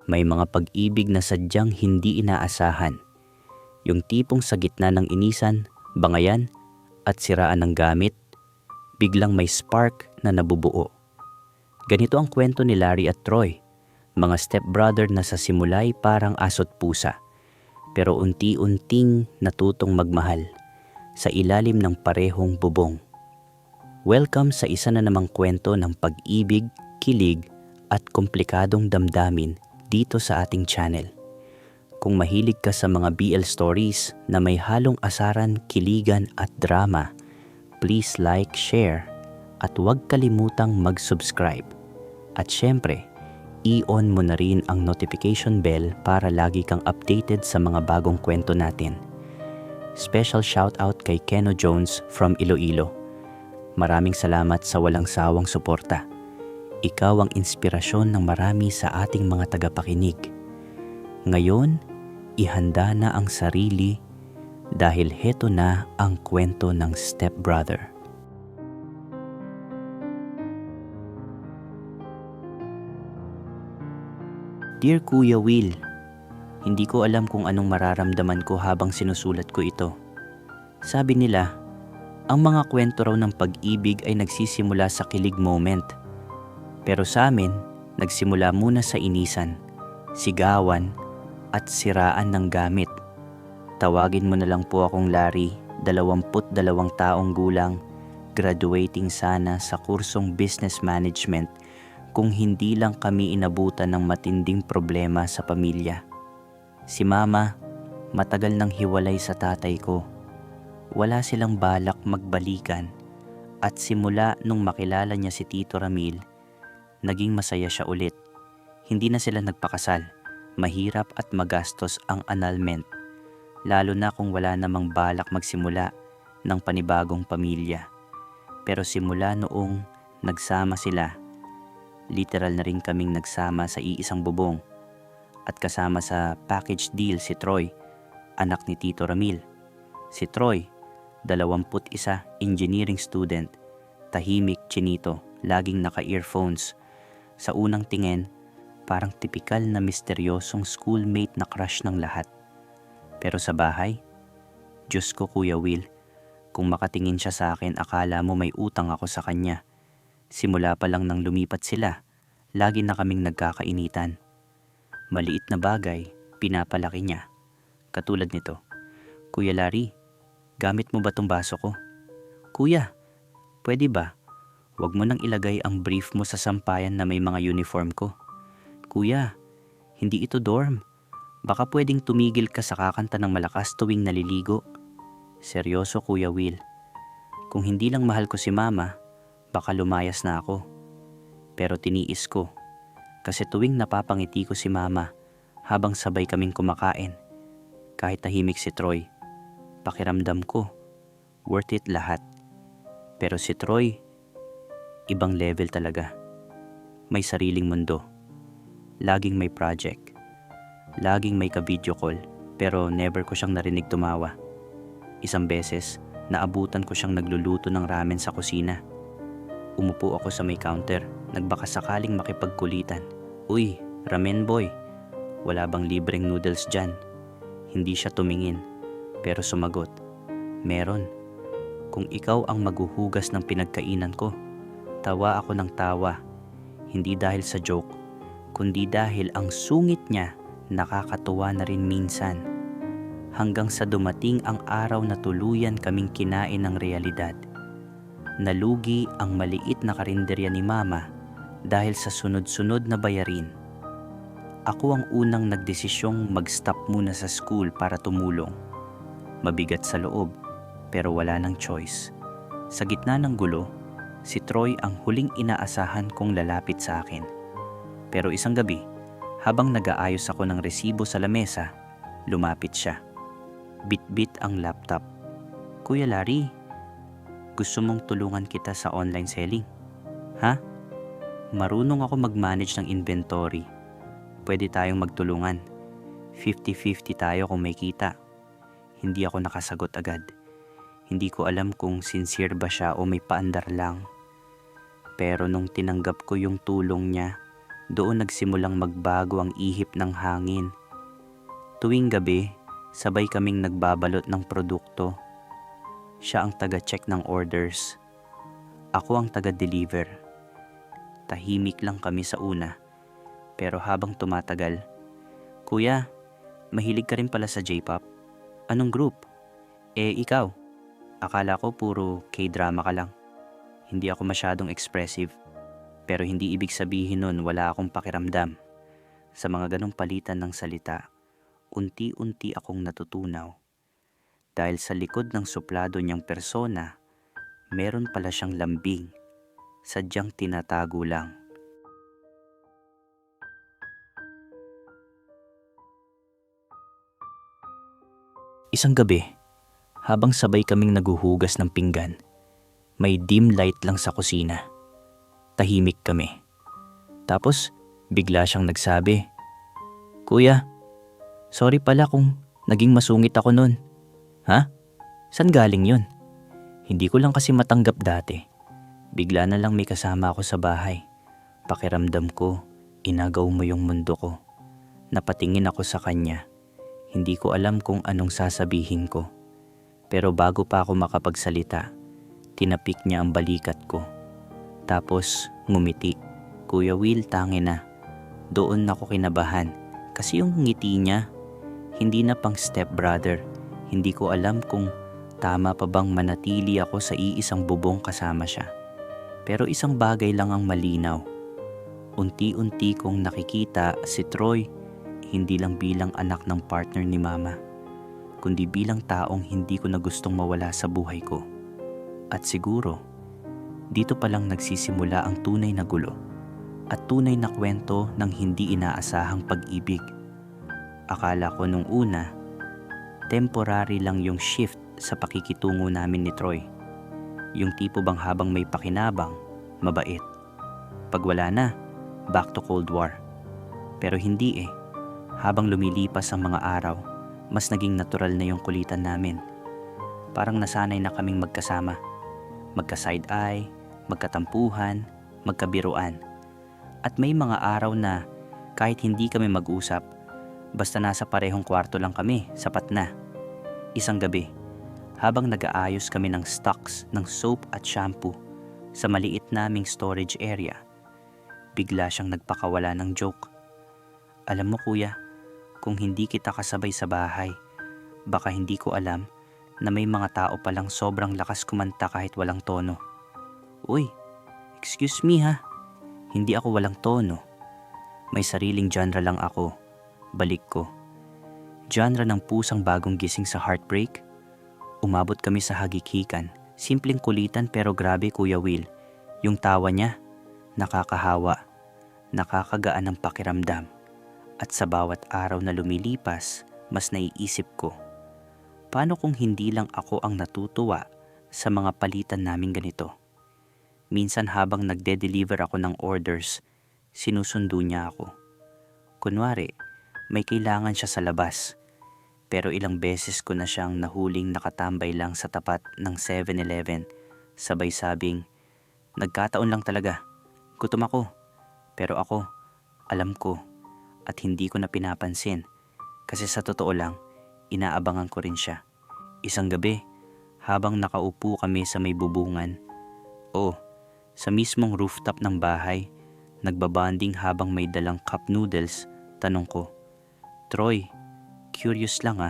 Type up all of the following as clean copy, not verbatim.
May mga pag-ibig na sadyang hindi inaasahan. Yung tipong sa gitna ng inisan, bangayan, at siraan ng gamit, biglang may spark na nabubuo. Ganito ang kwento ni Larry at Troy, mga stepbrother na sa simula'y parang aso't pusa, pero unti-unting natutong magmahal sa ilalim ng parehong bubong. Welcome sa isa na namang kwento ng pag-ibig, kilig, at komplikadong damdamin dito sa ating channel. Kung mahilig ka sa mga BL stories na may halong asaran, kiligan at drama, please like, share, at huwag kalimutang mag-subscribe. At syempre, i-on mo na rin ang notification bell para lagi kang updated sa mga bagong kwento natin. Special shoutout kay Keno Jones from Iloilo. Maraming salamat sa walang sawang suporta. Ikaw ang inspirasyon ng marami sa ating mga tagapakinig. Ngayon, ihanda na ang sarili dahil heto na ang kwento ng stepbrother. Dear Kuya Will, hindi ko alam kung anong mararamdaman ko habang sinusulat ko ito. Sabi nila, ang mga kwento raw ng pag-ibig ay nagsisimula sa kilig moment. Pero sa amin, nagsimula muna sa inisan, sigawan, at siraan ng gamit. Tawagin mo na lang po akong Larry, 22 taong gulang, graduating sana sa kursong Business Management kung hindi lang kami inabutan ng matinding problema sa pamilya. Si Mama, matagal nang hiwalay sa tatay ko. Wala silang balak magbalikan at simula nung makilala niya si Tito Ramil, naging masaya siya ulit. Hindi na sila nagpakasal. Mahirap at magastos ang annulment, lalo na kung wala namang balak magsimula ng panibagong pamilya. Pero simula noong nagsama sila, literal na rin kaming nagsama sa iisang bubong. At kasama sa package deal si Troy, anak ni Tito Ramil. Si Troy, 21 engineering student, tahimik, chinito, laging naka-earphones. Sa unang tingin, parang tipikal na misteryosong schoolmate na crush ng lahat. Pero sa bahay, Diyos ko Kuya Will, kung makatingin siya sa akin akala mo may utang ako sa kanya. Simula pa lang nang lumipat sila, lagi na kaming nagkakainitan. Maliit na bagay, pinapalaki niya. Katulad nito, Kuya Larry, gamit mo ba tong baso ko? Kuya, pwede ba? Huwag mo nang ilagay ang brief mo sa sampayan na may mga uniform ko. Kuya, hindi ito dorm. Baka pwedeng tumigil ka sa kakanta ng malakas tuwing naliligo. Seryoso Kuya Will. Kung hindi lang mahal ko si Mama, baka lumayas na ako. Pero tiniis ko. Kasi tuwing napapangiti ko si Mama habang sabay kaming kumakain, kahit tahimik si Troy, pakiramdam ko, worth it lahat. Pero si Troy, ibang level talaga. May sariling mundo. Laging may project. Laging may ka-video call, pero never ko siyang narinig tumawa. Isang beses, naabutan ko siyang nagluluto ng ramen sa kusina. Umupo ako sa may counter, nagbaka sakaling makipagkulitan. Uy, ramen boy, wala bang libreng noodles dyan? Hindi siya tumingin, pero sumagot. Meron. Kung ikaw ang maghuhugas ng pinagkainan ko. Tawa ako ng tawa, hindi dahil sa joke, kundi dahil ang sungit niya nakakatuwa na rin minsan. Hanggang sa dumating ang araw na tuluyan kaming kinain ng realidad. Nalugi ang maliit na karinderya ni Mama dahil sa sunod-sunod na bayarin. Ako ang unang nagdesisyong mag-stop muna sa school para tumulong. Mabigat sa loob, pero wala nang choice. Sa gitna ng gulo, si Troy ang huling inaasahan kong lalapit sa akin. Pero isang gabi, habang nag-aayos ako ng resibo sa lamesa, lumapit siya. Bit-bit ang laptop. Kuya Larry, gusto mong tulungan kita sa online selling? Ha? Marunong ako mag-manage ng inventory. Pwede tayong magtulungan. 50-50 tayo kung may kita. Hindi ako nakasagot agad. Hindi ko alam kung sincere ba siya o may paandar lang. Pero nung tinanggap ko yung tulong niya, Doon nagsimulang magbago ang ihip ng hangin. Tuwing gabi, sabay kaming nagbabalot ng produkto. Siya ang taga-check ng orders. Ako ang taga-deliver. Tahimik lang kami sa una. Pero habang tumatagal, "Kuya, mahilig ka rin pala sa J-pop? Anong group? Ikaw? Akala ko puro K-drama ka lang." Hindi ako masyadong expressive. Pero hindi ibig sabihin nun wala akong pakiramdam. Sa mga ganong palitan ng salita, unti-unti akong natutunaw. Dahil sa likod ng suplado niyang persona, meron pala siyang lambing. Sadyang tinatago lang. Isang gabi, habang sabay kaming naguhugas ng pinggan, may dim light lang sa kusina. Tahimik kami. Tapos, bigla siyang nagsabi, "Kuya, sorry pala kung naging masungit ako nun." "Ha? San galing yun?" "Hindi ko lang kasi matanggap dati. Bigla na lang may kasama ako sa bahay. Pakiramdam ko, inagaw mo yung mundo ko." Napatingin ako sa kanya. Hindi ko alam kung anong sasabihin ko. Pero bago pa ako makapagsalita, tinapik niya ang balikat ko. Tapos ngumiti. "Kuya Will, tangin na." Doon ako kinabahan kasi yung ngiti niya, hindi na pang stepbrother. Hindi ko alam kung tama pa bang manatili ako sa iisang bubong kasama siya. Pero isang bagay lang ang malinaw. Unti-unti kong nakikita si Troy hindi lang bilang anak ng partner ni Mama, kundi bilang taong hindi ko na gustong mawala sa buhay ko. At siguro, dito palang nagsisimula ang tunay na gulo at tunay na kwento ng hindi inaasahang pag-ibig. Akala ko nung una, temporary lang yung shift sa pakikitungo namin ni Troy. Yung tipo bang habang may pakinabang, mabait. Pag wala na, back to Cold War. Pero hindi eh. Habang lumilipas ang mga araw, mas naging natural na yung kulitan namin. Parang nasanay na kaming magkasama. Magka-side eye, magkatampuhan, magkabiruan. At may mga araw na kahit hindi kami mag-usap, basta nasa parehong kwarto lang kami, sapat na. Isang gabi, habang nag-aayos kami ng stocks ng soap at shampoo sa maliit naming storage area, bigla siyang nagpakawala ng joke. "Alam mo kuya, kung hindi kita kasabay sa bahay, baka hindi ko alam na may mga tao palang sobrang lakas kumanta kahit walang tono." "Uy, excuse me ha, hindi ako walang tono. May sariling genre lang ako." Balik ko. Genre ng pusang bagong gising sa heartbreak. Umabot kami sa hagikhikan. Simpleng kulitan pero grabe Kuya Will. Yung tawa niya, nakakahawa, nakakagaan ng pakiramdam. At sa bawat araw na lumilipas, mas naiisip ko, paano kung hindi lang ako ang natutuwa sa mga palitan namin ganito? Minsan habang nagde-deliver ako ng orders, sinusundo niya ako. Kunwari, may kailangan siya sa labas. Pero ilang beses ko na siyang nahuling nakatambay lang sa tapat ng 7-Eleven, sabay sabing, "Nagkataon lang talaga. Gutom ako." Pero ako, alam ko, at hindi ko na pinapansin. Kasi sa totoo lang, inaabangan ko rin siya. Isang gabi, habang nakaupo kami sa may bubungan, sa mismong rooftop ng bahay, nagbabanding habang may dalang cup noodles, tanong ko, "Troy, curious lang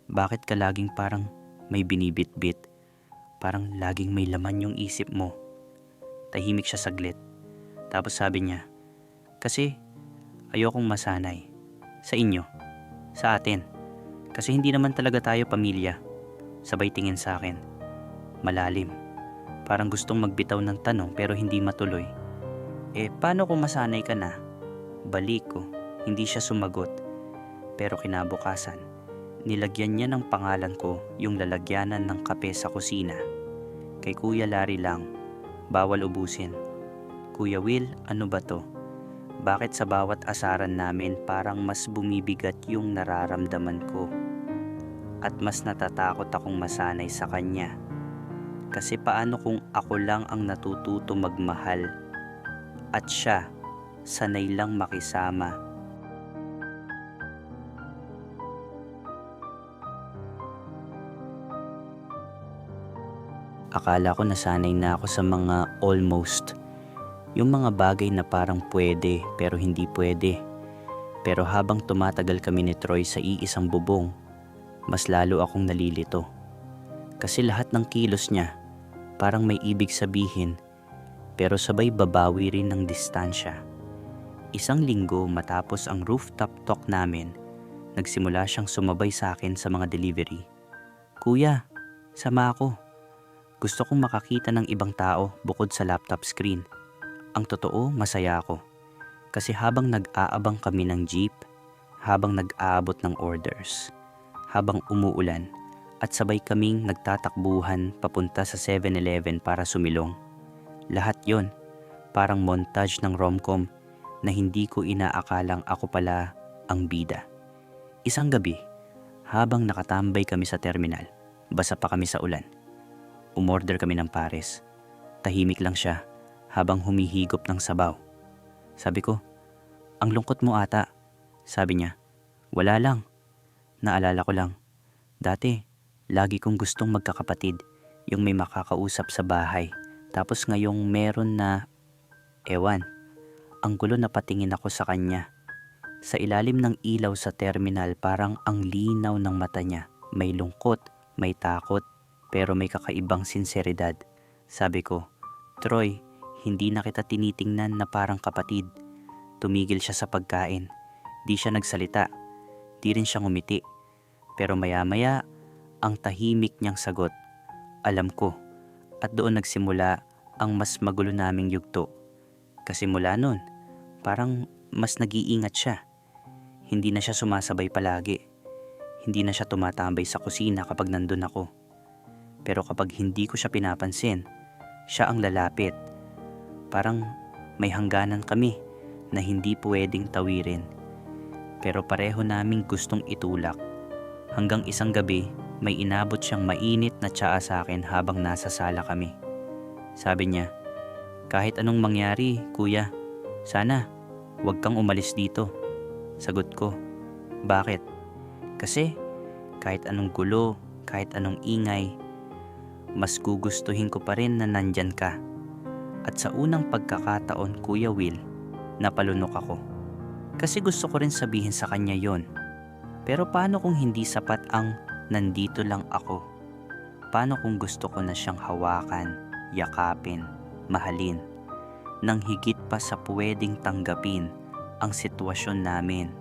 bakit ka laging parang may binibitbit? Parang laging may laman yung isip mo?" Tahimik siya saglit. Tapos sabi niya, "Kasi ayokong masanay. Sa inyo. Sa atin. Kasi hindi naman talaga tayo pamilya." Sabay tingin sa akin. Malalim. Parang gustong magbitaw ng tanong pero hindi matuloy. Paano kung masanay ka na?" Balik ko. Hindi siya sumagot. Pero kinabukasan, nilagyan niya ng pangalan ko yung lalagyanan ng kape sa kusina. "Kay Kuya Larry lang. Bawal ubusin." "Kuya Will, ano ba to? Bakit sa bawat asaran namin parang mas bumibigat yung nararamdaman ko? At mas natatakot akong masanay sa kanya. Kasi paano kung ako lang ang natututo magmahal? At siya, sanay lang makisama. Akala ko nasanay na ako sa mga almost. Yung mga bagay na parang pwede pero hindi pwede. Pero habang tumatagal kami ni Troy sa iisang bubong, mas lalo akong nalilito. Kasi lahat ng kilos niya parang may ibig sabihin, pero sabay babawi rin ng distansya. Isang linggo matapos ang rooftop talk namin, nagsimula siyang sumabay sa akin sa mga delivery. "Kuya, sama ako. Gusto kong makakita ng ibang tao bukod sa laptop screen." Ang totoo, masaya ako. Kasi habang nag-aabang kami ng jeep, habang nag-aabot ng orders, habang umuulan, at sabay kaming nagtatakbuhan papunta sa 7-Eleven para sumilong. Lahat yon parang montage ng romcom na hindi ko inaakalang ako pala ang bida. Isang gabi, habang nakatambay kami sa terminal, basa pa kami sa ulan. Umorder kami ng pares. Tahimik lang siya habang humihigop ng sabaw. Sabi ko, "Ang lungkot mo ata." Sabi niya, "Wala lang. Naalala ko lang. Dati, lagi kong gustong magkakapatid, yung may makakausap sa bahay. Tapos ngayong meron na, ewan." Ang gulo na patingin ako sa kanya. Sa ilalim ng ilaw sa terminal, parang ang linaw ng mata niya. May lungkot, may takot, pero may kakaibang sinseridad. Sabi ko, "Troy, hindi na kita tinitingnan na parang kapatid." Tumigil siya sa pagkain. Di siya nagsalita. Di rin siya ngumiti. Pero maya-maya, ang tahimik niyang sagot, "Alam ko." At doon nagsimula ang mas magulo naming yugto. Kasi mula noon, parang mas nag-iingat siya. Hindi na siya sumasabay palagi. Hindi na siya tumatambay sa kusina kapag nandun ako. Pero kapag hindi ko siya pinapansin, siya ang lalapit. Parang may hangganan kami na hindi pwedeng tawirin. Pero pareho naming gustong itulak. Hanggang isang gabi, may inabot siyang mainit na tsaa sa akin habang nasa sala kami. Sabi niya, "Kahit anong mangyari, kuya, sana huwag kang umalis dito." Sagot ko, "Bakit?" "Kasi kahit anong gulo, kahit anong ingay, mas gugustuhin ko pa rin na nandyan ka." At sa unang pagkakataon, Kuya Will, napalunok ako. Kasi gusto ko rin sabihin sa kanya yon. Pero paano kung hindi sapat ang "nandito lang ako"? Paano kung gusto ko na siyang hawakan, yakapin, mahalin, nang higit pa sa pwedeng tanggapin ang sitwasyon namin?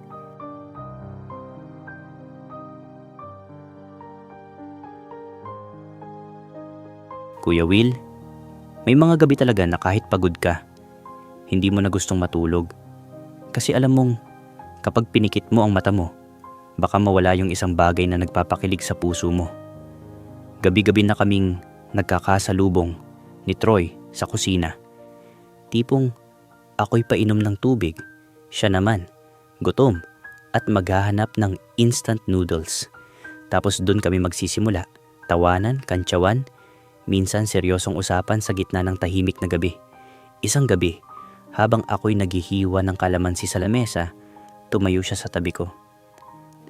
Kuya Will, may mga gabi talaga na kahit pagod ka, hindi mo na gustong matulog. Kasi alam mong kapag pinikit mo ang mata mo, baka mawala yung isang bagay na nagpapakilig sa puso mo. Gabi-gabi na kaming nagkakasalubong ni Troy sa kusina. Tipong ako'y painom ng tubig, siya naman gutom at maghahanap ng instant noodles. Tapos doon kami magsisimula, tawanan, kantsawan, minsan seryosong usapan sa gitna ng tahimik na gabi. Isang gabi, habang ako'y naghihiwa ng kalamansi sa lamesa, tumayo siya sa tabi ko.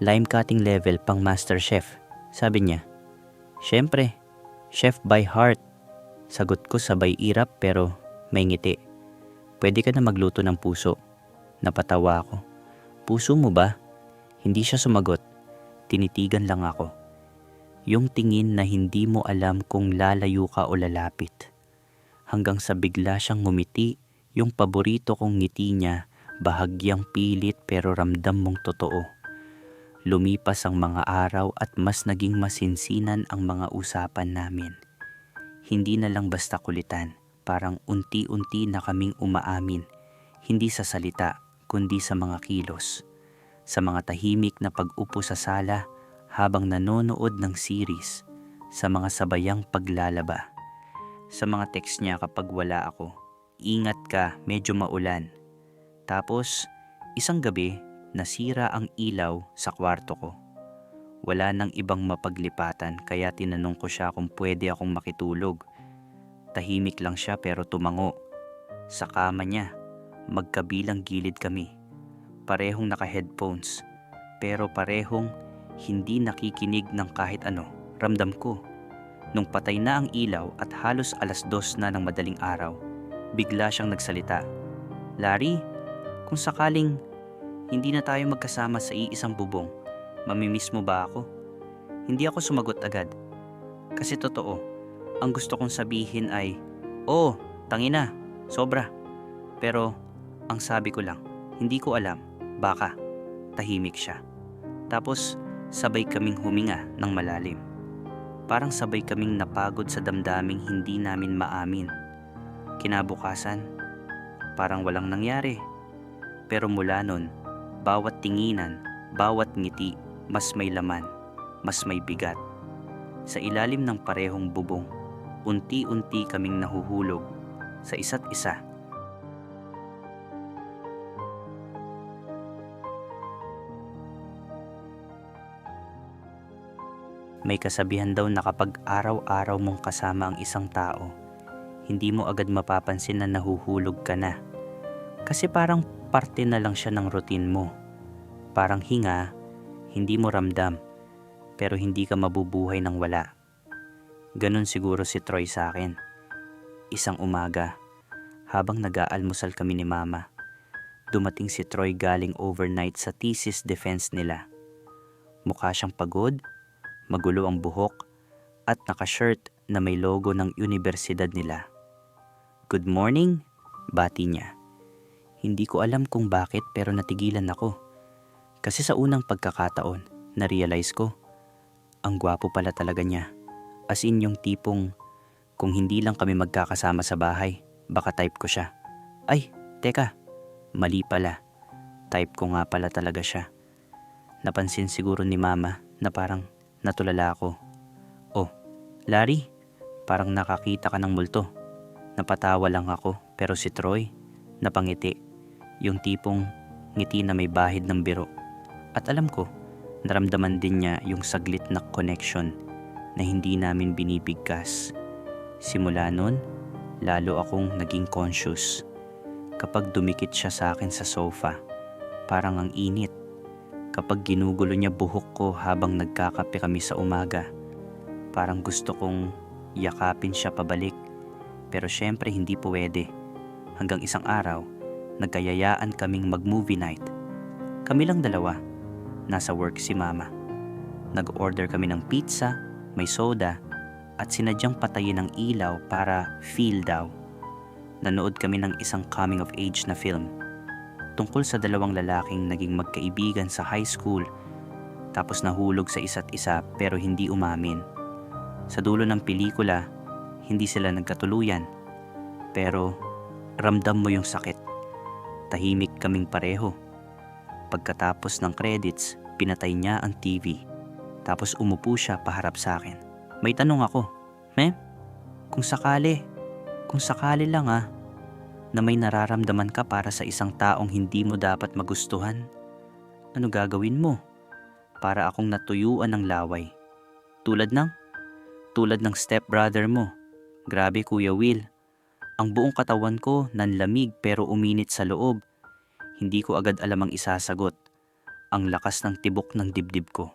"Lime cutting level pang master chef," sabi niya. "Syempre, chef by heart." Sagot ko sabay irap pero may ngiti. "Pwede ka na magluto ng puso." Napatawa ako. "Puso mo ba?" Hindi siya sumagot. Tinitigan lang ako. Yung tingin na hindi mo alam kung lalayo ka o lalapit. Hanggang sa bigla siyang ngumiti, yung paborito kong ngiti niya, bahagyang pilit pero ramdam mong totoo. Lumipas ang mga araw at mas naging masinsinan ang mga usapan namin. Hindi na lang basta kulitan, parang unti-unti na kaming umaamin, hindi sa salita kundi sa mga kilos. Sa mga tahimik na pag-upo sa sala, habang nanonood ng series, sa mga sabayang paglalaba. Sa mga text niya kapag wala ako, "Ingat ka, medyo maulan." Tapos, isang gabi, nasira ang ilaw sa kwarto ko. Wala nang ibang mapaglipatan kaya tinanong ko siya kung pwede akong makitulog. Tahimik lang siya pero tumango. Sa kama niya, Magkabilang gilid kami. Parehong naka-headphones. Pero parehong hindi nakikinig ng kahit ano. Ramdam ko. Nung patay na ang ilaw at halos 2:00 na ng madaling araw, bigla siyang nagsalita. "Larry, kung sakaling hindi na tayo magkasama sa iisang bubong, mamimiss mo ba ako?" Hindi ako sumagot agad. Kasi totoo, ang gusto kong sabihin ay, "Oo, tangina, sobra." Pero ang sabi ko lang, "Hindi ko alam, baka." Tahimik siya. Tapos sabay kaming huminga ng malalim. Parang sabay kaming napagod sa damdaming hindi namin maamin. Kinabukasan, parang walang nangyari. Pero mula nun, bawat tinginan, bawat ngiti, mas may laman, mas may bigat. Sa ilalim ng parehong bubong, unti-unti kaming nahuhulog sa isa't isa. May kasabihan daw na kapag araw-araw mong kasama ang isang tao, hindi mo agad mapapansin na nahuhulog ka na. Kasi parang parte na lang siya ng routine mo. Parang hinga, hindi mo ramdam, pero hindi ka mabubuhay nang wala. Ganun siguro si Troy sa akin. Isang umaga, habang nag-aalmusal kami ni Mama, dumating si Troy galing overnight sa thesis defense nila. Mukha siyang pagod, magulo ang buhok, at naka-shirt na may logo ng universidad nila. "Good morning," bati niya. Hindi ko alam kung bakit pero natigilan ako. Kasi sa unang pagkakataon, na-realize ko, ang gwapo pala talaga niya. As in yung tipong, kung hindi lang kami magkakasama sa bahay, baka type ko siya. Ay, teka, mali pala. Type ko nga pala talaga siya. Napansin siguro ni Mama na parang natulala ako. "Oh, Larry, parang nakakita ka ng multo." Napatawa lang ako, pero si Troy, napangiti. Yung tipong ngiti na may bahid ng biro. At alam ko, naramdaman din niya yung saglit na connection na hindi namin binibigkas. Simula nun, lalo akong naging conscious. Kapag dumikit siya sa akin sa sofa, parang ang init. Kapag ginugulo niya buhok ko habang nagkakape kami sa umaga, parang gusto kong yakapin siya pabalik. Pero syempre hindi pwede. Hanggang isang araw, nagkayayaan kaming mag-movie night. Kami lang dalawa. Nasa work si Mama. Nag-order kami ng pizza, may soda, at sinadyang patayin ng ilaw para feel daw. Nanood kami ng isang coming of age na film. Tungkol sa dalawang lalaking naging magkaibigan sa high school, tapos nahulog sa isa't isa pero hindi umamin. Sa dulo ng pelikula, hindi sila nagkatuluyan. Pero ramdam mo yung sakit. Tahimik kaming pareho. Pagkatapos ng credits, pinatay niya ang TV. Tapos umupo siya paharap sa akin. May tanong ako, "Ma'am, kung sakali lang na may nararamdaman ka para sa isang taong hindi mo dapat magustuhan, ano gagawin mo?" Para akong natuyuan ng laway. Tulad ng stepbrother mo. Grabe Kuya Will. Ang buong katawan ko nanlamig pero uminit sa loob. Hindi ko agad alam ang isasagot. Ang lakas ng tibok ng dibdib ko.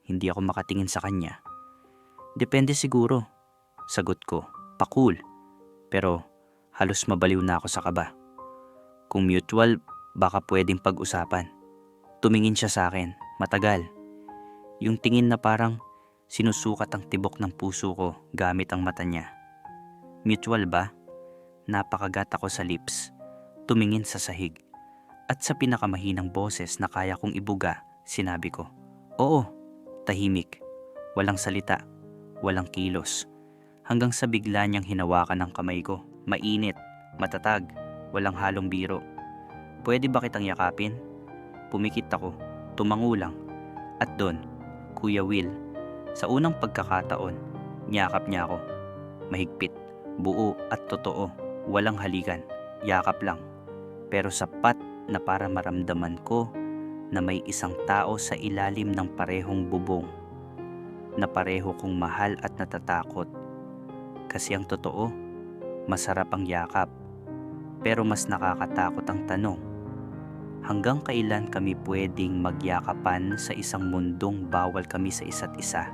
Hindi ako makatingin sa kanya. "Depende siguro," sagot ko. Pa-cool. Pero halos mabaliw na ako sa kaba. "Kung mutual, baka pwedeng pag-usapan." Tumingin siya sa akin, matagal. Yung tingin na parang sinusukat ang tibok ng puso ko gamit ang mata niya. "Mutual ba?" Napakagat ako sa lips. Tumingin sa sahig. At sa pinakamahinang boses na kaya kong ibuga, sinabi ko, "Oo." Tahimik. Walang salita. Walang kilos. Hanggang sa bigla niyang hinawakan ng kamay ko. Mainit. Matatag. Walang halong biro. "Pwede ba kitang yakapin?" Pumikit ako. Tumango lang. At doon, Kuya Will, sa unang pagkakataon, niyakap niya ako. Mahigpit. Buo at totoo. Walang halikan. Yakap lang. Pero sapat na para maramdaman ko na may isang tao sa ilalim ng parehong bubong na pareho kong mahal at natatakot. Kasi ang totoo, masarap ang yakap, Pero mas nakakatakot ang tanong, hanggang kailan kami pwedeng magyakapan sa isang mundong bawal kami sa isa't isa?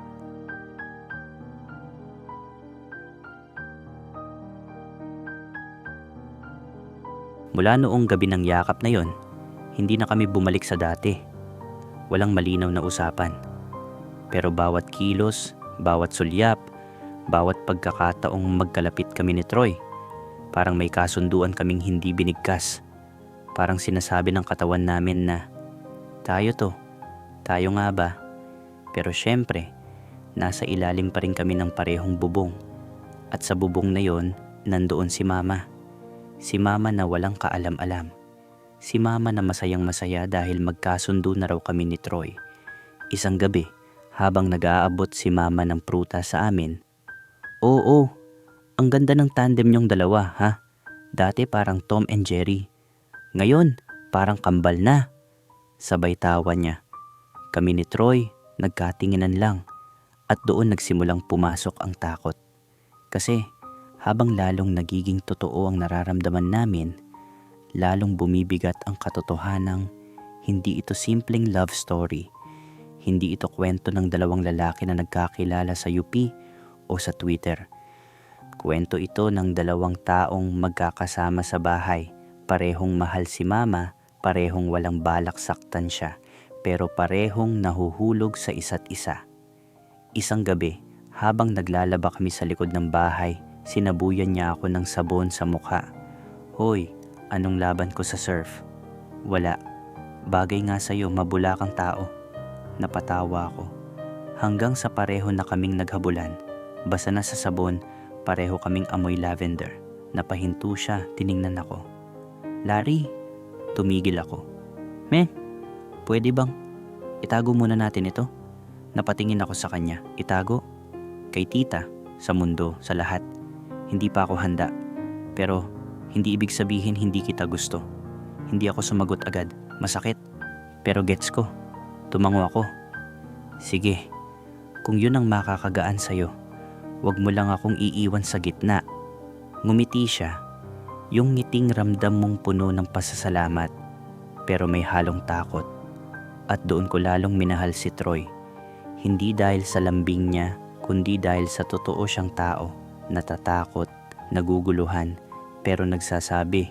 Mula noong gabi ng yakap na yon, hindi na kami bumalik sa dati. Walang malinaw na usapan. Pero bawat kilos, bawat sulyap, bawat pagkakataong magkalapit kami ni Troy, parang may kasunduan kaming hindi binigkas. Parang sinasabi ng katawan namin na, tayo to, tayo nga ba? Pero syempre, nasa ilalim pa rin kami ng parehong bubong. At sa bubong na yon, nandoon si Mama. Si Mama na walang kaalam-alam. Si Mama na masayang-masaya dahil magkasundo na raw kami ni Troy. Isang gabi, habang nag-aabot si Mama ng pruta sa amin, "Oo, ang ganda ng tandem niyong dalawa, ha? Dati parang Tom and Jerry. Ngayon, parang kambal na." Sabay tawa niya. Kami ni Troy, nagkatinginan lang. At doon nagsimulang pumasok ang takot. Kasi habang lalong nagiging totoo ang nararamdaman namin, lalong bumibigat ang katotohanang hindi ito simpleng love story. Hindi ito kwento ng dalawang lalaki na nagkakilala sa UP o sa Twitter. Kwento ito ng dalawang taong magkakasama sa bahay. Parehong mahal si Mama, parehong walang balak saktan siya, pero parehong nahuhulog sa isa't isa. Isang gabi, habang naglalaba kami sa likod ng bahay, sinabuyan niya ako ng sabon sa mukha. "Hoy, anong laban ko sa surf?" "Wala. Bagay nga sa'yo, mabula kang tao." Napatawa ako. Hanggang sa pareho na kaming naghabulan. Basa na sa sabon, pareho kaming amoy lavender. Napahinto siya, tiningnan ako. "Larry," tumigil ako. Pwede bang itago muna natin ito?" Napatingin ako sa kanya. "Itago?" "Kay tita, sa mundo, sa lahat. Hindi pa ako handa. Pero hindi ibig sabihin hindi kita gusto." Hindi ako sumagot agad. Masakit. Pero gets ko. Tumango ako. "Sige, kung yun ang makakagaan sa'yo, wag mo lang akong iiwan sa gitna." Ngumiti siya. Yung ngiting ramdam mong puno ng pasasalamat, pero may halong takot. At doon ko lalong minahal si Troy. Hindi dahil sa lambing niya, kundi dahil sa totoo siyang tao. Natatakot, naguguluhan, pero nagsasabi.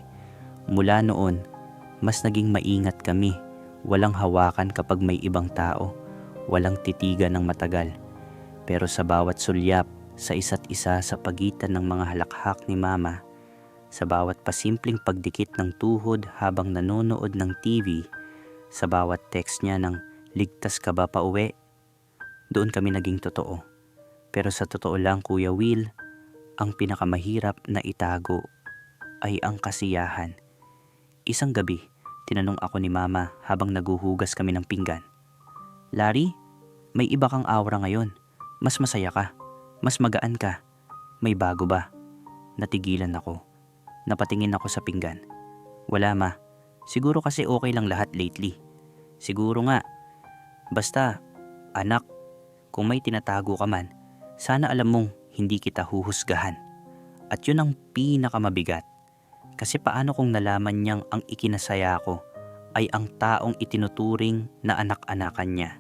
Mula noon, mas naging maingat kami. Walang hawakan kapag may ibang tao. Walang titigan ng matagal. Pero sa bawat sulyap, sa isa't isa sa pagitan ng mga halakhak ni Mama, sa bawat pasimpleng pagdikit ng tuhod habang nanonood ng TV, sa bawat text niya ng "ligtas ka ba pauwi?" Doon kami naging totoo. Pero sa totoo lang, Kuya Will, ang pinakamahirap na itago ay ang kasiyahan. Isang gabi, tinanong ako ni Mama habang naguhugas kami ng pinggan. "Larry, may iba kang aura ngayon. Mas masaya ka. Mas magaan ka. May bago ba?" Natigilan ako. Napatingin ako sa pinggan. "Wala, Ma. Siguro kasi okay lang lahat lately." "Siguro nga. Basta, anak, kung may tinatago ka man, sana alam mong hindi kita huhusgahan." At yun ang pinakamabigat. Kasi paano kung nalaman niyang ang ikinasaya ko ay ang taong itinuturing na anak-anakan niya?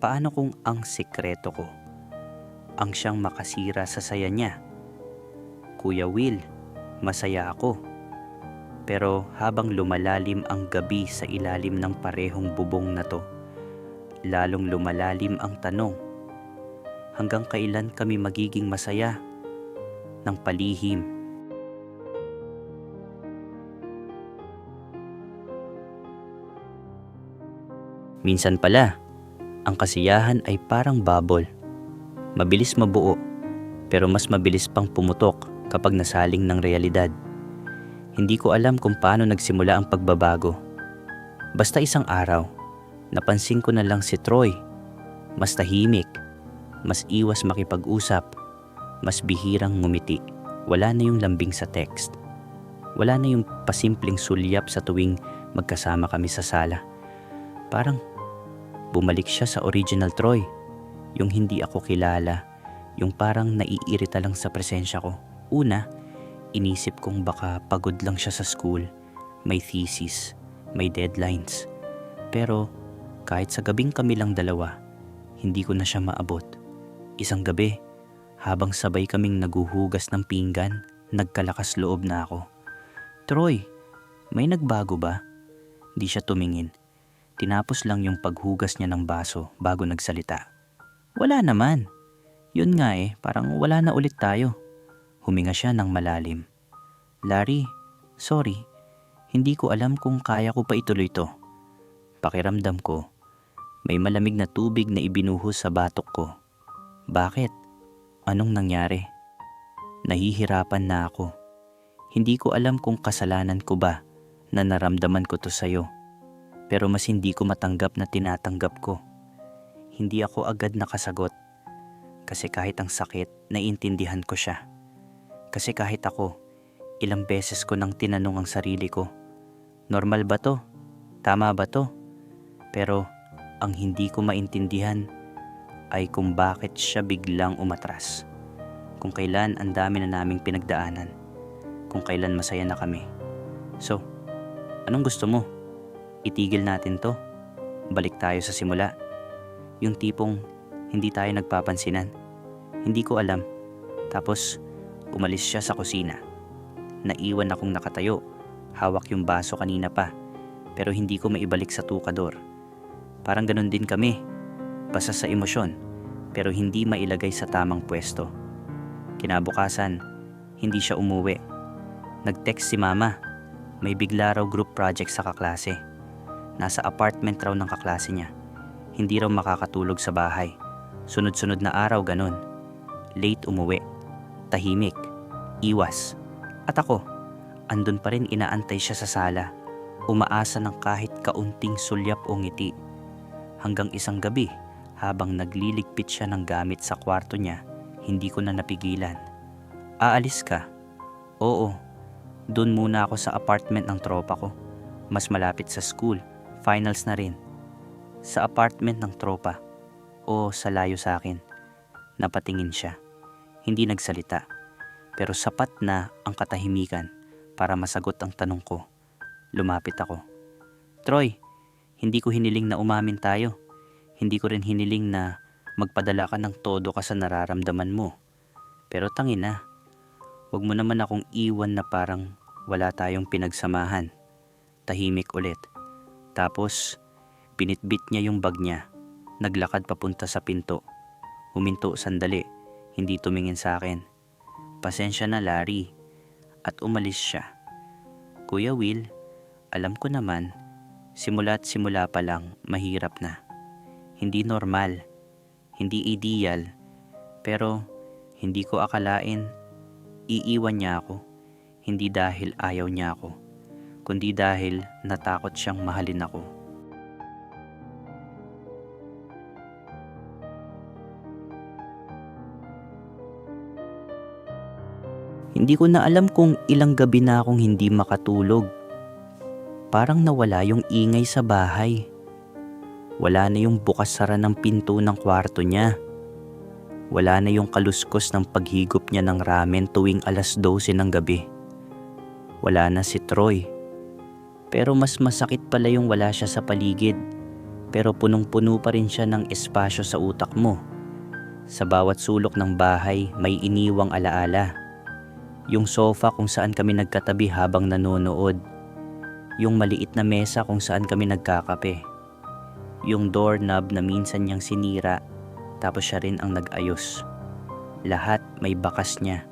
Paano kung ang sikreto ko ang siyang makasira sa saya niya? Kuya Will, masaya ako. Pero habang lumalalim ang gabi sa ilalim ng parehong bubong na to, lalong lumalalim ang tanong, hanggang kailan kami magiging masaya ng palihim? Minsan pala, ang kasiyahan ay parang bubble. Mabilis mabuo, pero mas mabilis pang pumutok kapag nasaling ng realidad. Hindi ko alam kung paano nagsimula ang pagbabago. Basta isang araw, napansin ko na lang si Troy. Mas tahimik, mas iwas makipag-usap, mas bihirang ngumiti. Wala na yung lambing sa text. Wala na yung pasimpleng sulyap sa tuwing magkasama kami sa sala. Parang bumalik siya sa original Troy. Yung hindi ako kilala, yung parang naiirita lang sa presensya ko. Una, Inisip kong baka pagod lang siya sa school, may thesis, may deadlines. Pero kahit sa gabing kami lang dalawa, hindi ko na siya maabot. Isang gabi, habang sabay kaming naguhugas ng pinggan, nagkalakas loob na ako. Troy, may nagbago ba? Di siya tumingin. Tinapos lang yung paghugas niya ng baso bago nagsalita. Wala naman. Yun nga parang wala na ulit tayo. Huminga siya ng malalim. Larry, sorry. Hindi ko alam kung kaya ko pa ituloy to. Pakiramdam ko, may malamig na tubig na ibinuhos sa batok ko. Bakit? Anong nangyari? Nahihirapan na ako. Hindi ko alam kung kasalanan ko ba na naramdaman ko to sa'yo. Pero mas hindi ko matanggap na tinatanggap ko. Hindi ako agad nakasagot. Kasi kahit ang sakit, naiintindihan ko siya. Kasi kahit ako, ilang beses ko nang tinanong ang sarili ko, normal ba to? Tama ba to? Pero ang hindi ko maintindihan ay kung bakit siya biglang umatras. Kung kailan ang dami na naming pinagdaanan. Kung kailan masaya na kami. So, anong gusto mo? Itigil natin to? Balik tayo sa simula? Yung tipong hindi tayo nagpapansinan. Hindi ko alam. Tapos, umalis siya sa kusina. Naiwan akong nakatayo. Hawak yung baso kanina pa. Pero hindi ko maibalik sa tukador. Parang ganun din kami. Basta sa emosyon. Pero hindi mailagay sa tamang pwesto. Kinabukasan, hindi siya umuwi. Nag-text si mama. May bigla raw group project sa kaklase. Nasa apartment raw ng kaklase niya. Hindi raw makakatulog sa bahay. Sunod-sunod na araw ganun. Late umuwi. Tahimik. Iwas. At ako, andun pa rin inaantay siya sa sala. Umaasa ng kahit kaunting sulyap o ngiti. Hanggang isang gabi, habang nagliligpit siya ng gamit sa kwarto niya, hindi ko na napigilan. Aalis ka? Oo. Doon muna ako sa apartment ng tropa ko. Mas malapit sa school. Finals na rin. Sa apartment ng tropa. O sa layo sa akin. Napatingin siya. Hindi nagsalita. Pero sapat na ang katahimikan para masagot ang tanong ko. Lumapit ako. Troy, hindi ko hiniling na umamin tayo. Hindi ko rin hiniling na magpadala ka ng todo ka sa nararamdaman mo. Pero tangin na. Huwag mo naman akong iwan na parang wala tayong pinagsamahan. Tahimik ulit. Tapos, pinitbit niya yung bag niya. Naglakad papunta sa pinto. Huminto sandali. Hindi tumingin sa akin. Pasensya na, Larry. At umalis siya. Kuya Will, alam ko naman, simula't simula pa lang mahirap na. Hindi normal, hindi ideal, pero hindi ko akalain iiwan niya ako. Hindi dahil ayaw niya ako, kundi dahil natakot siyang mahalin ako. Hindi ko na alam kung ilang gabi na akong hindi makatulog. Parang nawala yung ingay sa bahay. Wala na yung bukas-sara ng pinto ng kwarto niya. Wala na yung kaluskos ng paghigop niya ng ramen tuwing 12:00 ng gabi. Wala na si Troy. Pero mas masakit pala yung wala siya sa paligid. Pero punong-puno pa rin siya ng espasyo sa utak mo. Sa bawat sulok ng bahay may iniwang alaala. Yung sofa kung saan kami nagkatabi habang nanonood. Yung maliit na mesa kung saan kami nagkakape. Yung doorknob na minsan niyang sinira, tapos siya rin ang nag-ayos. Lahat may bakas niya.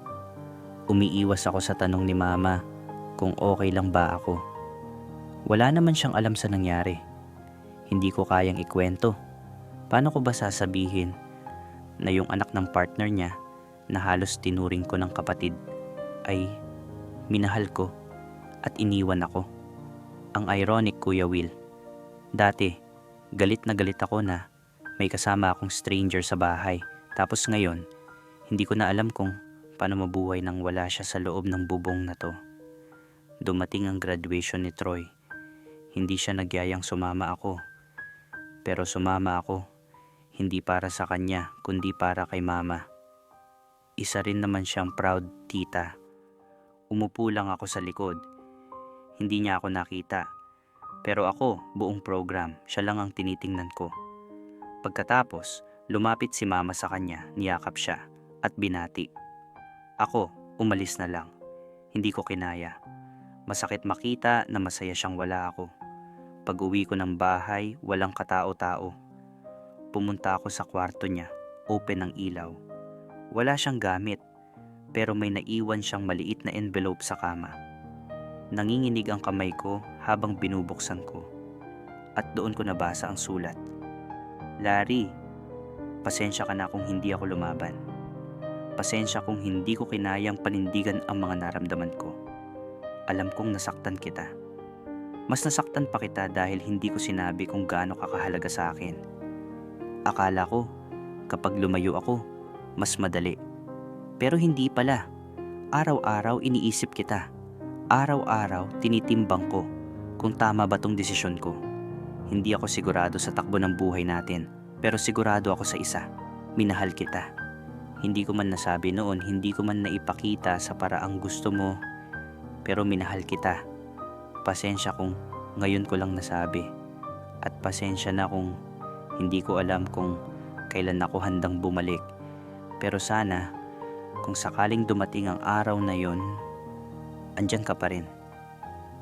Umiiwas ako sa tanong ni mama kung okay lang ba ako. Wala naman siyang alam sa nangyari. Hindi ko kayang ikwento. Paano ko ba sasabihin na yung anak ng partner niya na halos tinuring ko ng kapatid ay minahal ko at iniwan ako? Ang ironic, Kuya Will. Dati, galit na galit ako na may kasama akong stranger sa bahay. Tapos ngayon, hindi ko na alam kung paano mabuhay nang wala siya sa loob ng bubong na to. Dumating ang graduation ni Troy. Hindi siya nagyayang sumama ako. Pero sumama ako, hindi para sa kanya, kundi para kay mama. Isa rin naman siyang proud tita. Umupo lang ako sa likod. Hindi niya ako nakita. Pero ako, buong program, siya lang ang tinitingnan ko. Pagkatapos, lumapit si mama sa kanya, niyakap siya, at binati. Ako, umalis na lang. Hindi ko kinaya. Masakit makita na masaya siyang wala ako. Pag-uwi ko ng bahay, walang katao-tao. Pumunta ako sa kwarto niya, open ang ilaw. Wala siyang gamit, pero may naiwan siyang maliit na envelope sa kama. Nanginginig ang kamay ko habang binubuksan ko. At doon ko nabasa ang sulat. Larry, pasensya ka na kung hindi ako lumaban. Pasensya kung hindi ko kinayang panindigan ang mga naramdaman ko. Alam kong nasaktan kita. Mas nasaktan pa kita dahil hindi ko sinabi kung gaano ka kahalaga sa akin. Akala ko, kapag lumayo ako, mas madali. Pero hindi pala. Araw-araw iniisip kita. Araw-araw tinitimbang ko kung tama ba tong desisyon ko. Hindi ako sigurado sa takbo ng buhay natin, pero sigurado ako sa isa. Minahal kita. Hindi ko man nasabi noon, hindi ko man naipakita sa paraang gusto mo, pero minahal kita. Pasensya kung ngayon ko lang nasabi. At pasensya na kung hindi ko alam kung kailan ako handang bumalik. Pero sana, kung sakaling dumating ang araw na yon, andyan ka pa rin.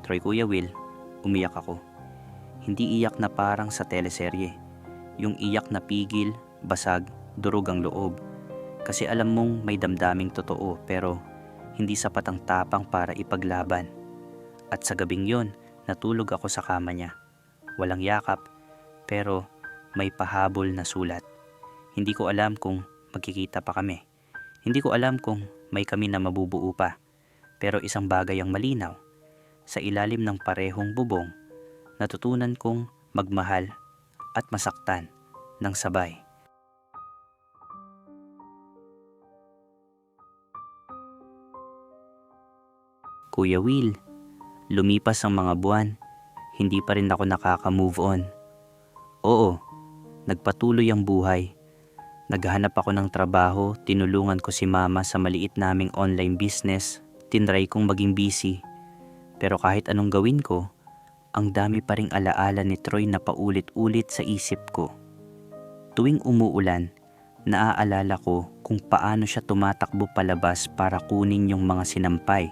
Troy, Kuya Will, umiyak ako. Hindi iyak na parang sa teleserye. Yung iyak na pigil, basag, durog ang loob. Kasi alam mong may damdaming totoo pero hindi sapat ang tapang para ipaglaban. At sa gabing yon, natulog ako sa kama niya. Walang yakap, pero may pahabol na sulat. Hindi ko alam kung magkikita pa kami. Hindi ko alam kung may kami na mabubuo pa. Pero isang bagay ang malinaw. Sa ilalim ng parehong bubong, natutunan kong magmahal at masaktan ng sabay. Kuya Will, lumipas ang mga buwan, hindi pa rin ako nakaka-move on. Oo, nagpatuloy ang buhay. Naghahanap ako ng trabaho, tinulungan ko si mama sa maliit naming online business, tinry kong maging busy. Pero kahit anong gawin ko, ang dami pa ring alaala ni Troy na paulit-ulit sa isip ko. Tuwing umuulan, naaalala ko kung paano siya tumatakbo palabas para kunin yung mga sinampay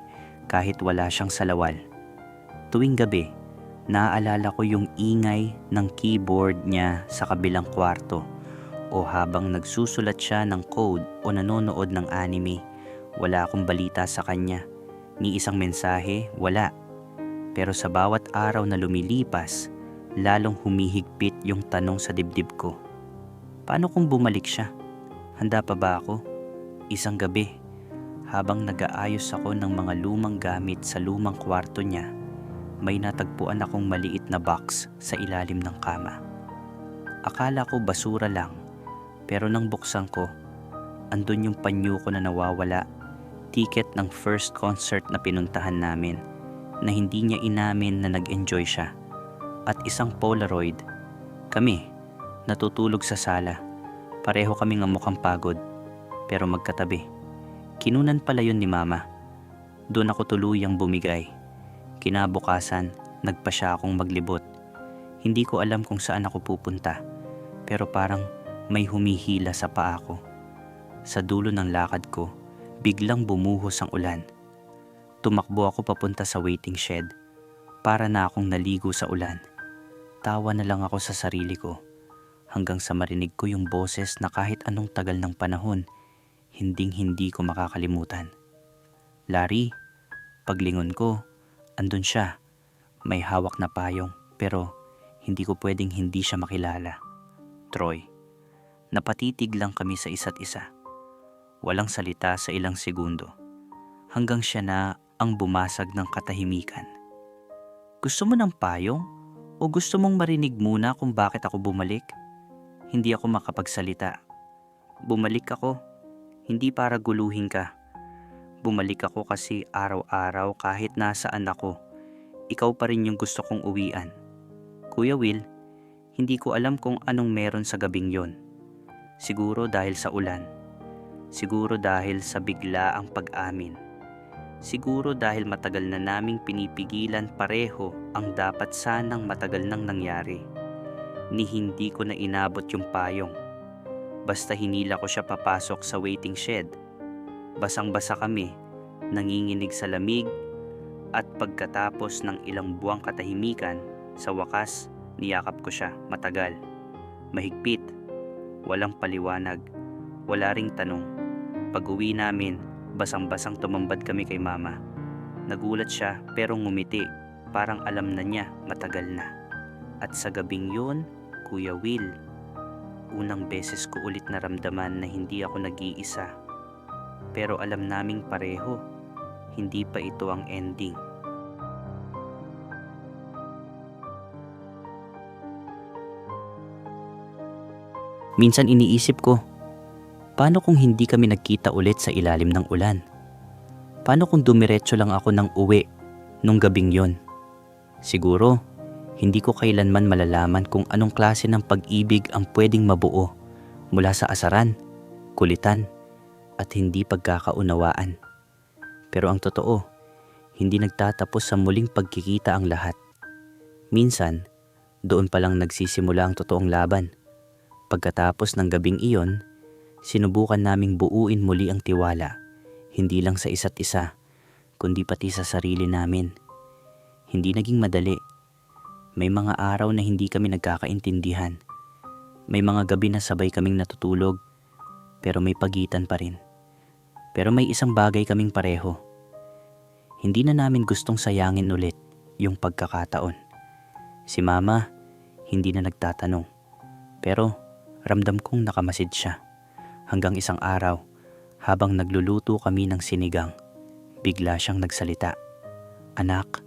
kahit wala siyang salawal. Tuwing gabi, naaalala ko yung ingay ng keyboard niya sa kabilang kwarto o habang nagsusulat siya ng code o nanonood ng anime. Wala akong balita sa kanya, ni isang mensahe, wala. Pero sa bawat araw na lumilipas, lalong humihigpit yung tanong sa dibdib ko. Paano kung bumalik siya? Handa pa ba ako? Isang gabi, habang nag-aayos ako ng mga lumang gamit sa lumang kwarto niya, may natagpuan akong maliit na box sa ilalim ng kama. Akala ko basura lang, pero nang buksan ko, andun yung panyo ko na nawawala, ticket ng first concert na pinuntahan namin, na hindi niya inamin na nag-enjoy siya, at isang Polaroid. Kami, natutulog sa sala. Pareho kaming mukhang pagod, pero magkatabi. Kinunan pala yun ni mama. Doon ako tuluyang bumigay. Kinabukasan, nagpa siya akong maglibot. Hindi ko alam kung saan ako pupunta, pero parang may humihila sa paa ko. Sa dulo ng lakad ko, biglang bumuhos ang ulan. Tumakbo ako papunta sa waiting shed. Para na akong naligo sa ulan. Tawa na lang ako sa sarili ko hanggang sa marinig ko yung boses na kahit anong tagal ng panahon, hinding-hindi ko makakalimutan. Larry, paglingon ko, andun siya. May hawak na payong pero hindi ko pwedeng hindi siya makilala. Troy. Napatitig lang kami sa isa't isa. Walang salita sa ilang segundo. Hanggang siya na ang bumasag ng katahimikan. Gusto mo ng payong? O gusto mong marinig muna kung bakit ako bumalik? Hindi ako makapagsalita. Bumalik ako, hindi para guluhin ka. Bumalik ako kasi araw-araw kahit nasaan ako, ikaw pa rin yung gusto kong uwian. Kuya Will, hindi ko alam kung anong meron sa gabing yon. Siguro dahil sa ulan. Siguro dahil sa bigla ang pag-amin. Siguro dahil matagal na naming pinipigilan pareho ang dapat sanang matagal nang nangyari. Ni hindi ko na inabot yung payong. Basta hinila ko siya papasok sa waiting shed. Basang-basa kami, nanginginig sa lamig, at pagkatapos ng ilang buwang katahimikan, sa wakas, niyakap ko siya matagal. Mahigpit, walang paliwanag, wala ring tanong. Pag-uwi namin, basang-basang tumambad kami kay mama. Nagulat siya pero ngumiti, parang alam na niya matagal na. At sa gabing yun, Kuya Will, unang beses ko ulit naramdaman na hindi ako nag-iisa. Pero alam naming pareho, hindi pa ito ang ending. Minsan iniisip ko, paano kung hindi kami nagkita ulit sa ilalim ng ulan? Paano kung dumiretso lang ako ng uwi nung gabing yon? Siguro, hindi ko kailanman malalaman kung anong klase ng pag-ibig ang pwedeng mabuo mula sa asaran, kulitan, at hindi pagkakaunawaan. Pero ang totoo, hindi nagtatapos sa muling pagkikita ang lahat. Minsan, doon pa lang nagsisimula ang totoong laban. Pagkatapos ng gabing iyon, sinubukan naming buuin muli ang tiwala, hindi lang sa isa't isa, kundi pati sa sarili namin. Hindi naging madali. May mga araw na hindi kami nagkakaintindihan. May mga gabi na sabay kaming natutulog, pero may pagitan pa rin. Pero may isang bagay kaming pareho. Hindi na namin gustong sayangin ulit yung pagkakataon. Si Mama, hindi na nagtatanong. Pero ramdam kong nakamasid siya. Hanggang isang araw, habang nagluluto kami ng sinigang, bigla siyang nagsalita. "Anak,"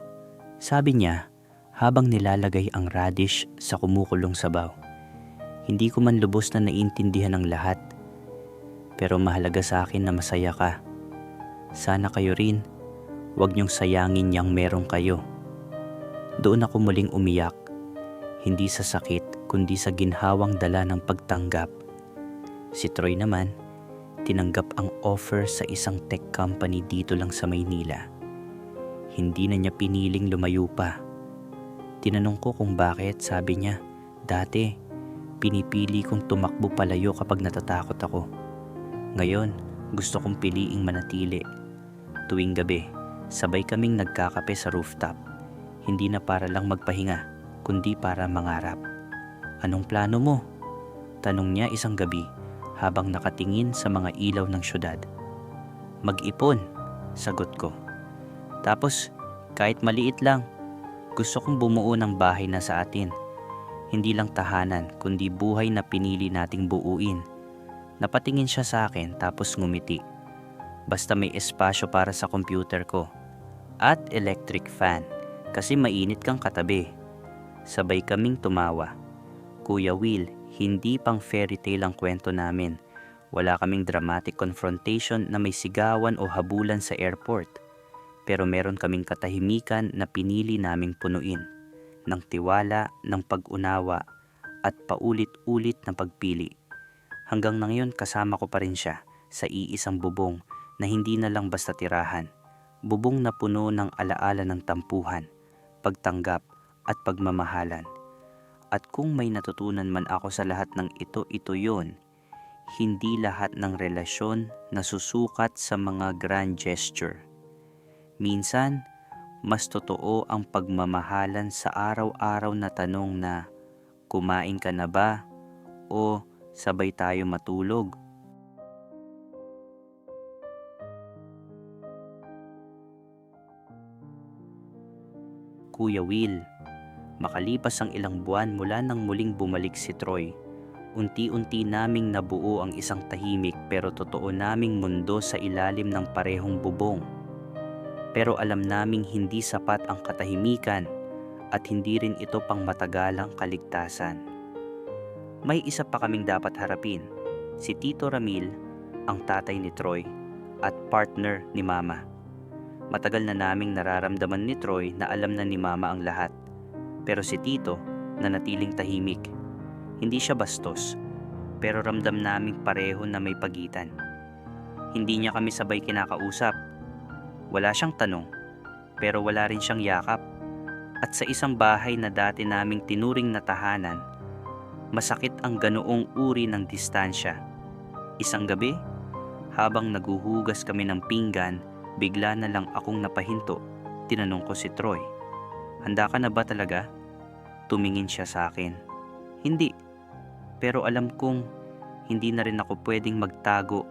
sabi niya habang nilalagay ang radish sa kumukulong sabaw. Hindi ko man lubos na naiintindihan ang lahat. Pero mahalaga sa akin na masaya ka. Sana kayo rin, huwag niyong sayangin yang meron kayo. Doon ako muling umiyak. Hindi sa sakit, kundi sa ginhawang dala ng pagtanggap. Si Troy naman, tinanggap ang offer sa isang tech company dito lang sa Maynila. Hindi na niya piniling lumayo pa. Tinanong ko kung bakit, sabi niya, dati, pinipili kong tumakbo palayo kapag natatakot ako. Ngayon, gusto kong piliing manatili. Tuwing gabi, sabay kaming nagkakape sa rooftop. Hindi na para lang magpahinga, kundi para mangarap. "Anong plano mo?" tanong niya isang gabi habang nakatingin sa mga ilaw ng syudad. "Mag-ipon," sagot ko. "Tapos, kahit maliit lang, gusto kong bumuo ng bahay na sa atin. Hindi lang tahanan, kundi buhay na pinili nating buuin." Napatingin siya sa akin tapos ngumiti. "Basta may espasyo para sa computer ko. At electric fan, kasi mainit kang katabi." Sabay kaming tumawa. Kuya Will, hindi pang fairy tale ang kwento namin. Wala kaming dramatic confrontation na may sigawan o habulan sa airport. Pero meron kaming katahimikan na pinili naming punuin. Ng tiwala, ng pag-unawa, at paulit-ulit na pagpili. Hanggang ngayon kasama ko pa rin siya sa iisang bubong na hindi na lang basta tirahan. Bubong na puno ng alaala ng tampuhan, pagtanggap at pagmamahalan. At kung may natutunan man ako sa lahat ng ito yun. Hindi lahat ng relasyon nasusukat sa mga grand gesture. Minsan, mas totoo ang pagmamahalan sa araw-araw na tanong na, "Kumain ka na ba?" o "Sabay tayo matulog?" Kuya Will, makalipas ang ilang buwan mula nang muling bumalik si Troy, unti-unti naming nabuo ang isang tahimik pero totoo naming mundo sa ilalim ng parehong bubong. Pero alam naming hindi sapat ang katahimikan at hindi rin ito pang matagalang kaligtasan. May isa pa kaming dapat harapin, si Tito Ramil, ang tatay ni Troy at partner ni Mama. Matagal na naming nararamdaman ni Troy na alam na ni Mama ang lahat. Pero si Tito, nanatiling tahimik. Hindi siya bastos, pero ramdam naming pareho na may pagitan. Hindi niya kami sabay kinakausap. Wala siyang tanong, pero wala rin siyang yakap. At sa isang bahay na dati naming tinuring na tahanan, masakit ang ganoong uri ng distansya. Isang gabi, habang naguhugas kami ng pinggan, bigla na lang akong napahinto. Tinanong ko si Troy, "Handa ka na ba talaga?" Tumingin siya sa akin. "Hindi, pero alam kong hindi na rin ako pwedeng magtago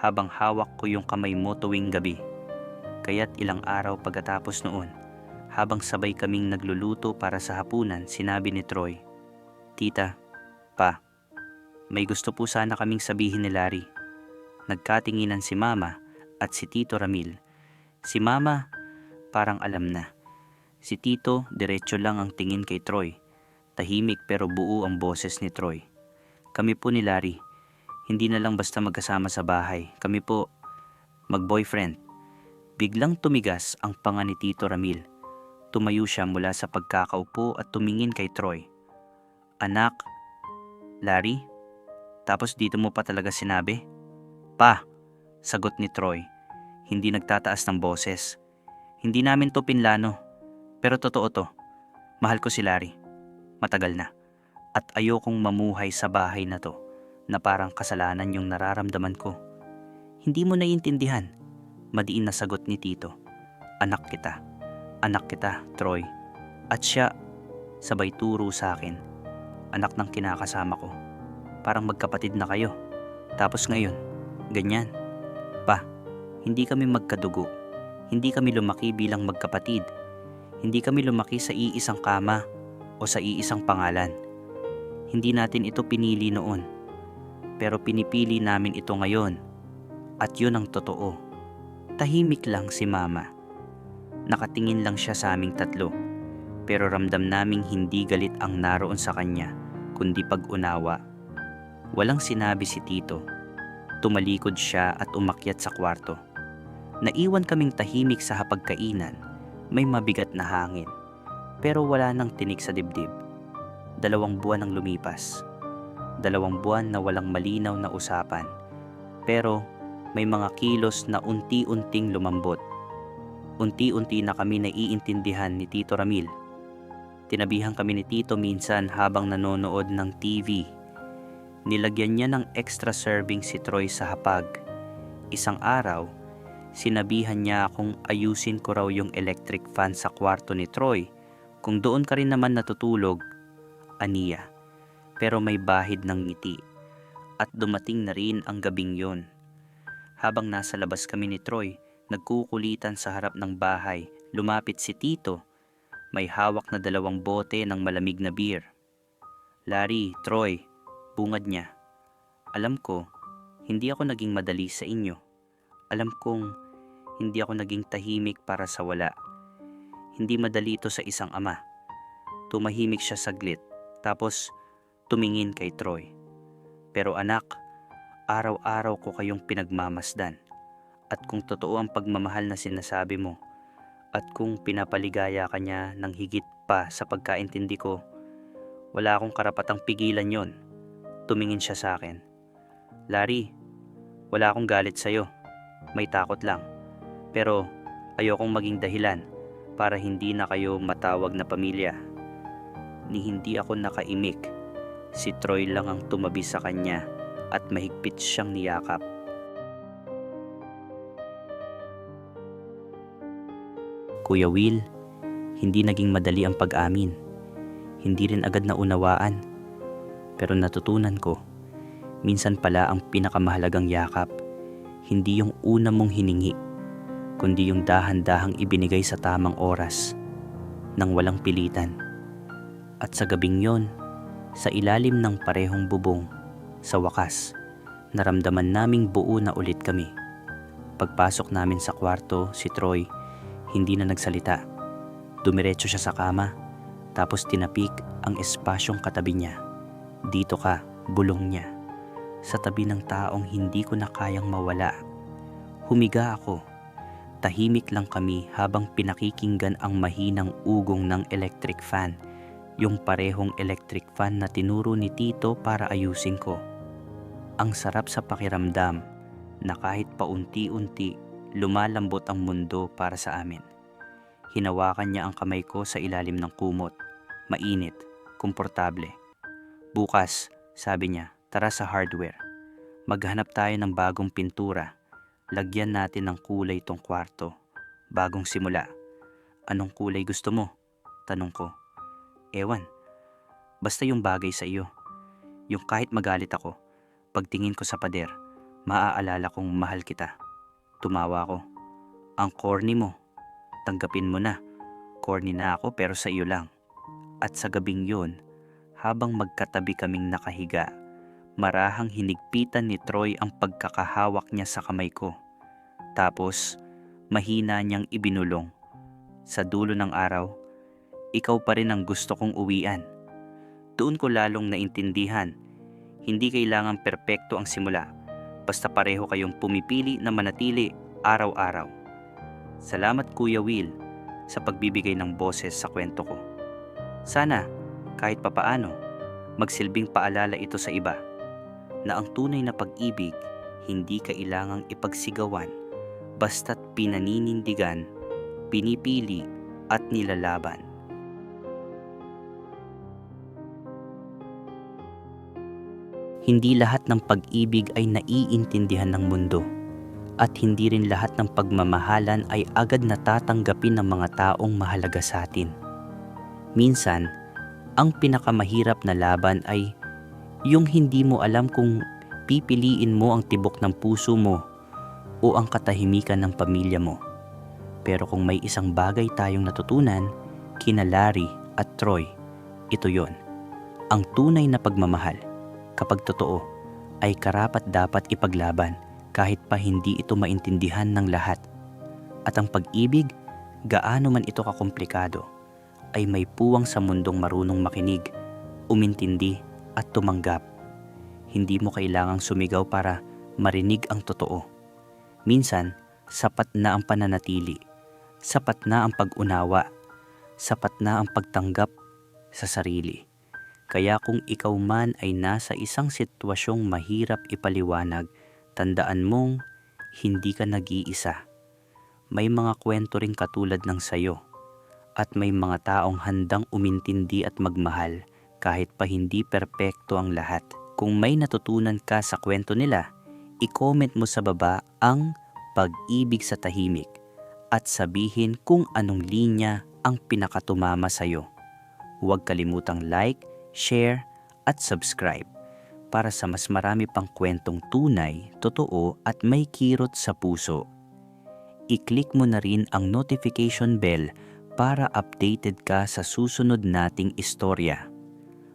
habang hawak ko yung kamay mo tuwing gabi." Kaya't ilang araw pagkatapos noon, habang sabay kaming nagluluto para sa hapunan, sinabi ni Troy, "Tita, Pa, may gusto po sana kaming sabihin ni Larry." Nagkatinginan si Mama at si Tito Ramil. Si Mama parang alam na. Si Tito diretso lang ang tingin kay Troy. Tahimik pero buo ang boses ni Troy. "Kami po ni Larry, hindi na lang basta magkasama sa bahay. Kami po mag-boyfriend." Biglang tumigas ang panga ni Tito Ramil. Tumayo siya mula sa pagkakaupo at tumingin kay Troy. "Anak, Larry, tapos dito mo pa talaga sinabi?" "Pa," sagot ni Troy, hindi nagtataas ng boses. "Hindi namin to pinlano, pero totoo to. Mahal ko si Larry. Matagal na. At ayokong mamuhay sa bahay na to na parang kasalanan yung nararamdaman ko." "Hindi mo naiintindihan," madiin na sagot ni Tito. Anak kita, Troy." At siya, sabay turo sa akin, "Anak ng kinakasama ko. Parang magkapatid na kayo. Tapos ngayon, ganyan." "Pa, hindi kami magkadugo. Hindi kami lumaki bilang magkapatid. Hindi kami lumaki sa iisang kama o sa iisang pangalan. Hindi natin ito pinili noon. Pero pinipili namin ito ngayon. At yun ang totoo." Tahimik lang si Mama. Nakatingin lang siya sa aming tatlo. Pero ramdam naming hindi galit ang naroon sa kanya, kundi pag-unawa. Walang sinabi si Tito. Tumalikod siya at umakyat sa kwarto. Naiwan kaming tahimik sa hapagkainan. May mabigat na hangin. Pero wala nang tinik sa dibdib. 2 buwan ang lumipas. 2 buwan na walang malinaw na usapan. Pero may mga kilos na unti-unting lumambot. Unti-unti na kami naiintindihan ni Tito Ramil. Tinabihan kami ni Tito minsan habang nanonood ng TV. Nilagyan niya ng extra serving si Troy sa hapag. Isang araw, sinabihan niya akong ayusin ko raw yung electric fan sa kwarto ni Troy. Kung doon ka rin naman natutulog, aniya. Pero may bahid ng ngiti. At dumating na rin ang gabing yon. Habang nasa labas kami ni Troy, nagkukulitan sa harap ng bahay, lumapit si Tito. May hawak na 2 bote ng malamig na beer. "Larry, Troy," bungad niya. "Alam ko, hindi ako naging madali sa inyo. Alam kong hindi ako naging tahimik para sa wala. Hindi madali ito sa isang ama." Tumahimik siya saglit, tapos tumingin kay Troy. "Pero anak, araw-araw ko kayong pinagmamasdan. At kung totoo ang pagmamahal na sinasabi mo, at kung pinapaligaya ka niya ng higit pa sa pagkaintindi ko, wala akong karapatang pigilan yon." Tumingin siya sa akin. "Larry, wala akong galit sa'yo. May takot lang. Pero ayokong maging dahilan para hindi na kayo matawag na pamilya." Ni hindi ako nakaimik. Si Troy lang ang tumabi sa kanya at mahigpit siyang niyakap. "Kuya Will, hindi naging madali ang pag-amin. Hindi rin agad na unawaan. Pero natutunan ko, minsan pala ang pinakamahalagang yakap, hindi yung una mong hiningi, kundi yung dahan-dahang ibinigay sa tamang oras, nang walang pilitan. At sa gabing yon, sa ilalim ng parehong bubong, sa wakas, naramdaman naming buo na ulit kami. Pagpasok namin sa kwarto, si Troy, hindi na nagsalita. Dumiretso siya sa kama, tapos tinapik ang espasyong katabi niya. "Dito ka," bulong niya. Sa tabi ng taong hindi ko na kayang mawala. Humiga ako. Tahimik lang kami habang pinakikinggan ang mahinang ugong ng electric fan, yung parehong electric fan na tinuro ni Tito para ayusin ko. Ang sarap sa pakiramdam na kahit paunti-unti lumalambot ang mundo para sa amin. Hinawakan niya ang kamay ko sa ilalim ng kumot. Mainit, komportable. Bukas, sabi niya, tara sa hardware. Maghanap tayo ng bagong pintura. Lagyan natin ng kulay tong kwarto. Bagong simula. Anong kulay gusto mo? Tanong ko. Ewan. Basta yung bagay sa iyo. Yung kahit magalit ako, pagtingin ko sa pader, maaalala kong mahal kita. Tumawa ko. Ang corny mo. Tanggapin mo na. Corny na ako pero sa iyo lang. At sa gabing yun, habang magkatabi kaming nakahiga, marahang hinigpitan ni Troy ang pagkakahawak niya sa kamay ko. Tapos, mahina niyang ibinulong. Sa dulo ng araw, ikaw pa rin ang gusto kong uwian. Doon ko lalong naintindihan, hindi kailangan perpekto ang simula, basta pareho kayong pumipili na manatili araw-araw. Salamat Kuya Will sa pagbibigay ng boses sa kwento ko. Sana, kahit papaano, magsilbing paalala ito sa iba na ang tunay na pag-ibig hindi kailangang ipagsigawan basta't pinaninindigan, pinipili at nilalaban. Hindi lahat ng pag-ibig ay naiintindihan ng mundo at hindi rin lahat ng pagmamahalan ay agad natatanggapin ng mga taong mahalaga sa atin. Minsan, ang pinakamahirap na laban ay yung hindi mo alam kung pipiliin mo ang tibok ng puso mo o ang katahimikan ng pamilya mo. Pero kung may isang bagay tayong natutunan, kina Larry at Troy, ito yon. Ang tunay na pagmamahal, kapag totoo, ay karapat-dapat ipaglaban kahit pa hindi ito maintindihan ng lahat. At ang pag-ibig, gaano man ito kakomplikado, ay may puwang sa mundong marunong makinig, umintindi at tumanggap. Hindi mo kailangang sumigaw para marinig ang totoo. Minsan, sapat na ang pananatili, sapat na ang pag-unawa, sapat na ang pagtanggap sa sarili. Kaya kung ikaw man ay nasa isang sitwasyong mahirap ipaliwanag, tandaan mong hindi ka nag-iisa. May mga kwento ring katulad ng sayo. At may mga taong handang umintindi at magmahal kahit pa hindi perpekto ang lahat. Kung may natutunan ka sa kwento nila, i-comment mo sa baba ang pag-ibig sa tahimik at sabihin kung anong linya ang pinakatumama sa'yo. Huwag kalimutang like, share at subscribe para sa mas marami pang kwentong tunay, totoo at may kirot sa puso. I-click mo na rin ang notification bell para updated ka sa susunod nating istorya.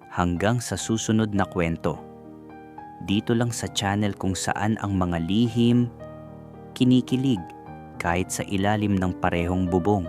Hanggang sa susunod na kwento. Dito lang sa channel kung saan ang mga lihim kinikilig kahit sa ilalim ng parehong bubong.